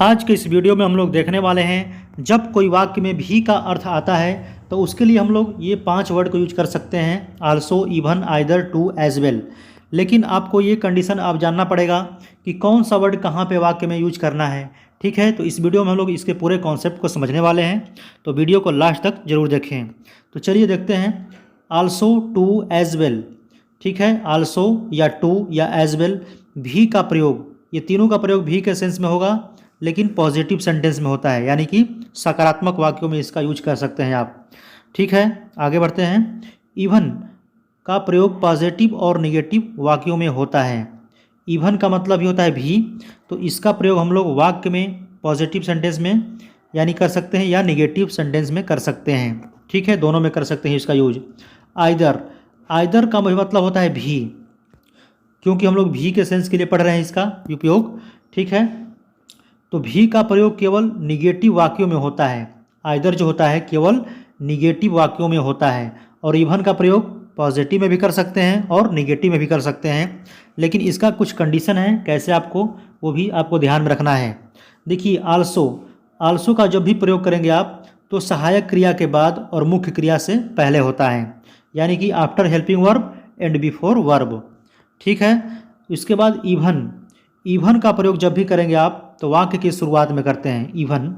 आज के इस वीडियो में हम लोग देखने वाले हैं जब कोई वाक्य में भी का अर्थ आता है तो उसके लिए हम लोग ये 5 वर्ड को यूज कर सकते हैं, also, even, either, too, as well. लेकिन आपको ये कंडीशन आप जानना पड़ेगा कि कौन सा वर्ड कहाँ पे वाक्य में यूज करना है। ठीक है, तो इस वीडियो में हम लोग इसके पूरे कॉन्सेप्ट को समझने वाले हैं, तो वीडियो को लास्ट तक जरूर देखें। तो चलिए देखते हैं, आल्सो, टू, एज वेल। ठीक है, आल्सो या टू या एज वेल, भी का प्रयोग, ये तीनों का प्रयोग भी के सेंस में होगा, लेकिन पॉजिटिव सेंटेंस में होता है, यानी कि सकारात्मक वाक्यों में इसका यूज कर सकते हैं आप। ठीक है, आगे बढ़ते हैं। इवन का प्रयोग पॉजिटिव और निगेटिव वाक्यों में होता है। इवन का मतलब ही होता है भी, तो इसका प्रयोग हम लोग वाक्य में पॉजिटिव सेंटेंस में यानी कर सकते हैं या निगेटिव सेंटेंस में कर सकते हैं। ठीक है, दोनों में कर सकते हैं इसका यूज। आइदर, आइदर का मतलब होता है भी, क्योंकि हम लोग भी के सेंस के लिए पढ़ रहे हैं इसका उपयोग। ठीक है, तो भी का प्रयोग केवल निगेटिव वाक्यों में होता है। आइदर जो होता है केवल निगेटिव वाक्यों में होता है, और इवन का प्रयोग पॉजिटिव में भी कर सकते हैं और निगेटिव में भी कर सकते हैं, लेकिन इसका कुछ कंडीशन है, कैसे आपको वो भी आपको ध्यान में रखना है। देखिए, आल्सो, आल्सो का जब भी प्रयोग करेंगे आप तो सहायक क्रिया के बाद और मुख्य क्रिया से पहले होता है, यानी कि after helping verb and before verb. ठीक है, इसके बाद इवन, इवन का प्रयोग जब भी करेंगे आप तो वाक्य की शुरुआत में करते हैं। इवन,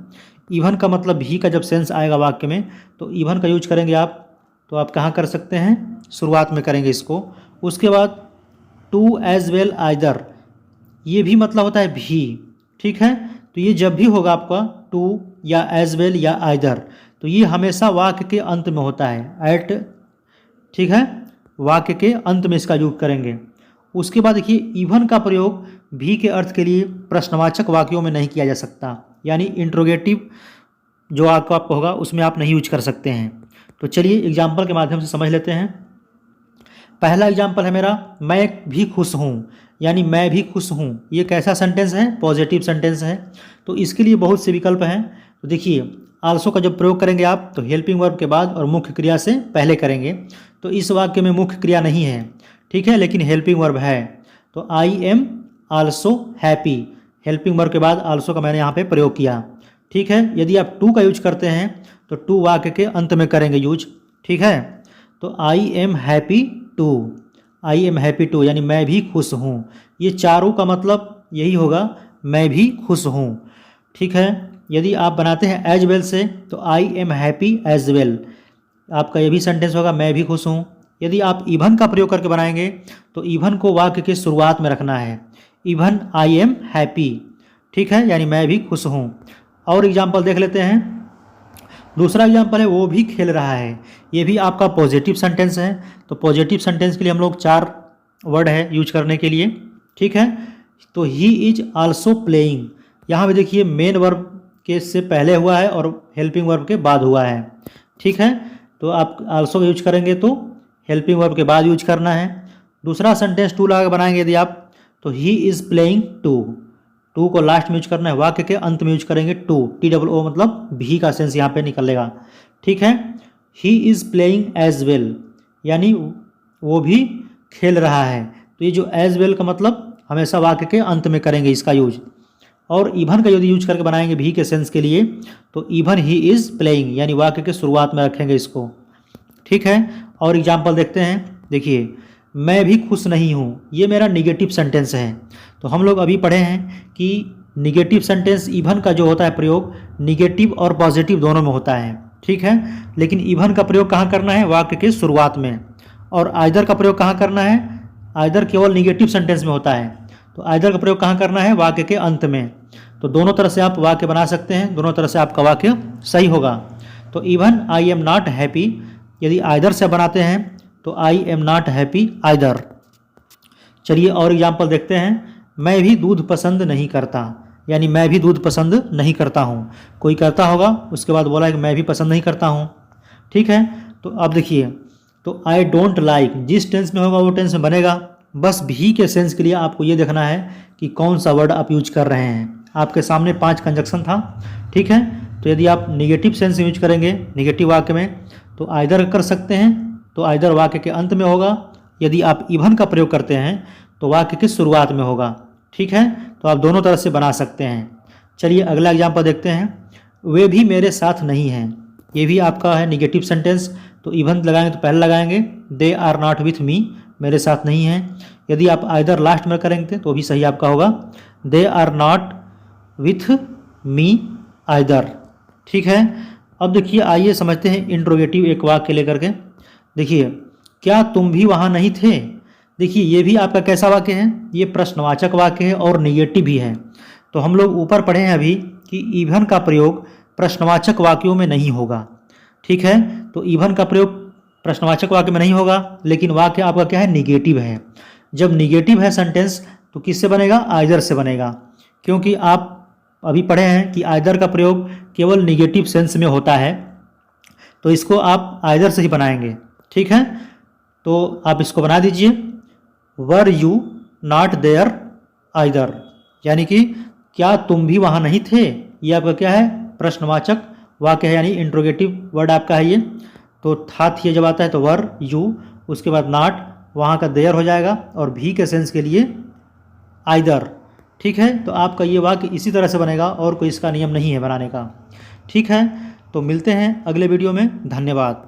इवन का मतलब भी का जब सेंस आएगा वाक्य में तो इवन का यूज करेंगे आप, तो आप कहाँ कर सकते हैं, शुरुआत में करेंगे इसको। उसके बाद टू, एज वेल, आइदर, ये भी मतलब होता है भी। ठीक है, तो ये जब भी होगा आपका टू या एज वेल या आइदर, तो ये हमेशा वाक्य के अंत में होता है, एट। ठीक है, वाक्य के अंत में इसका यूज करेंगे। उसके बाद देखिए, इवन का प्रयोग भी के अर्थ के लिए प्रश्नवाचक वाक्यों में नहीं किया जा सकता, यानी इंट्रोगेटिव जो आपका होगा उसमें आप नहीं यूज कर सकते हैं। तो चलिए एग्जाम्पल के माध्यम से समझ लेते हैं। पहला एग्जाम्पल है मेरा, मैं भी खुश हूँ, यानी मैं भी खुश हूँ। ये कैसा सेंटेंस है, पॉजिटिव सेंटेंस है, तो इसके लिए बहुत से विकल्प हैं। तो देखिए, आल्सो का जब प्रयोग करेंगे आप तो हेल्पिंग वर्ब के बाद और मुख्य क्रिया से पहले करेंगे, तो इस वाक्य में मुख्य क्रिया नहीं है। ठीक है, लेकिन हेल्पिंग वर्ब है, तो I am also happy, helping verb के बाद आल्सो का मैंने यहाँ पे प्रयोग किया। ठीक है, यदि आप टू का यूज करते हैं तो टू वाक्य के अंत में करेंगे यूज। ठीक है, तो I am happy too, I am happy too यानी मैं भी खुश हूँ। ये चारों का मतलब यही होगा, मैं भी खुश हूँ। ठीक है, यदि आप बनाते हैं एज वेल से तो I am happy as well, आपका ये भी सेंटेंस होगा, मैं भी खुश हूँ। यदि आप इवन का प्रयोग करके बनाएंगे तो इवन को वाक्य के शुरुआत में रखना है, इवन आई एम हैप्पी। ठीक है, यानी मैं भी खुश हूँ। और एग्जाम्पल देख लेते हैं। दूसरा एग्जाम्पल है, वो भी खेल रहा है। ये भी आपका पॉजिटिव सेंटेंस है, तो पॉजिटिव सेंटेंस के लिए हम लोग 4 वर्ड है यूज करने के लिए। ठीक है, तो ही इज आल्सो प्लेइंग, यहाँ पे देखिए मेन वर्ब के से पहले हुआ है और हेल्पिंग वर्ब के बाद हुआ है। ठीक है, तो आप आल्सो यूज करेंगे तो हेल्पिंग वर्ब के बाद यूज करना है। दूसरा सेंटेंस टू लगा बनाएंगे यदि आप तो he is playing too, too को लास्ट में यूज करना है, वाक्य के अंत में यूज करेंगे टू, TOO मतलब भी का सेंस यहाँ पे निकलेगा। ठीक है, he is playing as well, यानी वो भी खेल रहा है, तो ये जो एज वेल का मतलब हमेशा वाक्य के अंत में करेंगे इसका यूज। और इवन का यदि यूज करके बनाएंगे भी के सेंस के लिए तो इवन ही इज़ प्लेइंग, यानी वाक्य के शुरुआत में रखेंगे इसको। ठीक है, और एग्जाम्पल देखते हैं। देखिए, मैं भी खुश नहीं हूँ, ये मेरा निगेटिव सेंटेंस है। तो हम लोग अभी पढ़े हैं कि निगेटिव सेंटेंस इवन का जो होता है प्रयोग निगेटिव और पॉजिटिव दोनों में होता है। ठीक है, लेकिन इवन का प्रयोग कहाँ करना है, वाक्य के शुरुआत में, और आइदर का प्रयोग कहाँ करना है, आइदर केवल निगेटिव सेंटेंस में होता है, तो आइदर का प्रयोग कहाँ करना है, वाक्य के अंत में। तो दोनों तरह से आप वाक्य बना सकते हैं, दोनों तरह से आपका वाक्य सही होगा। तो even I am not happy, यदि आइदर से बनाते हैं तो I am not happy either. चलिए और एग्जाम्पल देखते हैं। मैं भी दूध पसंद नहीं करता, यानी मैं भी दूध पसंद नहीं करता हूँ। कोई करता होगा, उसके बाद बोला है कि मैं भी पसंद नहीं करता हूँ। ठीक है, तो अब देखिए, तो आई डोंट लाइक जिस टेंस में होगा वो टेंस में बनेगा। बस भी के सेंस के लिए आपको ये देखना है कि कौन सा वर्ड आप यूज कर रहे हैं। आपके सामने 5 कंजक्शन था। ठीक है, तो यदि आप निगेटिव सेंस यूज करेंगे निगेटिव वाक्य में तो आइदर कर सकते हैं, तो आइदर वाक्य के अंत में होगा। यदि आप इवन का प्रयोग करते हैं तो वाक्य की शुरुआत में होगा। ठीक है, तो आप दोनों तरह से बना सकते हैं। चलिए अगला एग्जाम्पल देखते हैं। वे भी मेरे साथ नहीं हैं, ये भी आपका है निगेटिव सेंटेंस। तो इवन लगाएंगे तो पहले लगाएंगे they are not with me, मेरे साथ नहीं हैं। यदि आप आइदर लास्ट में करेंगे तो भी सही आपका होगा, they are not with me either. ठीक है, अब देखिए आइए समझते हैं इंट्रोगेटिव एक वाक्य लेकर के। देखिए, क्या तुम भी वहाँ नहीं थे। देखिए ये भी आपका कैसा वाक्य है, ये प्रश्नवाचक वाक्य है और निगेटिव भी है। तो हम लोग ऊपर पढ़े हैं अभी कि इवन का प्रयोग प्रश्नवाचक वाक्यों में नहीं होगा। ठीक है, तो इवन का प्रयोग प्रश्नवाचक वाक्य में नहीं होगा, लेकिन वाक्य आपका क्या है, निगेटिव है। जब निगेटिव है सेंटेंस तो किससे बनेगा, आइदर से बनेगा, क्योंकि आप अभी पढ़े हैं कि आइदर का प्रयोग केवल निगेटिव सेंस में होता है। तो इसको आप आइदर से ही बनाएंगे। ठीक है, तो आप इसको बना दीजिए, were you not there either, यानी कि क्या तुम भी वहाँ नहीं थे। ये आपका क्या है, प्रश्नवाचक वाक्य है, यानी इंट्रोगेटिव वर्ड आपका है ये। तो था थी जब आता है तो वर यू, उसके बाद नॉट, वहाँ का देयर हो जाएगा, और भी के सेंस के लिए आइदर। ठीक है, तो आपका ये वाक्य इसी तरह से बनेगा, और कोई इसका नियम नहीं है बनाने का। ठीक है, तो मिलते हैं अगले वीडियो में। धन्यवाद।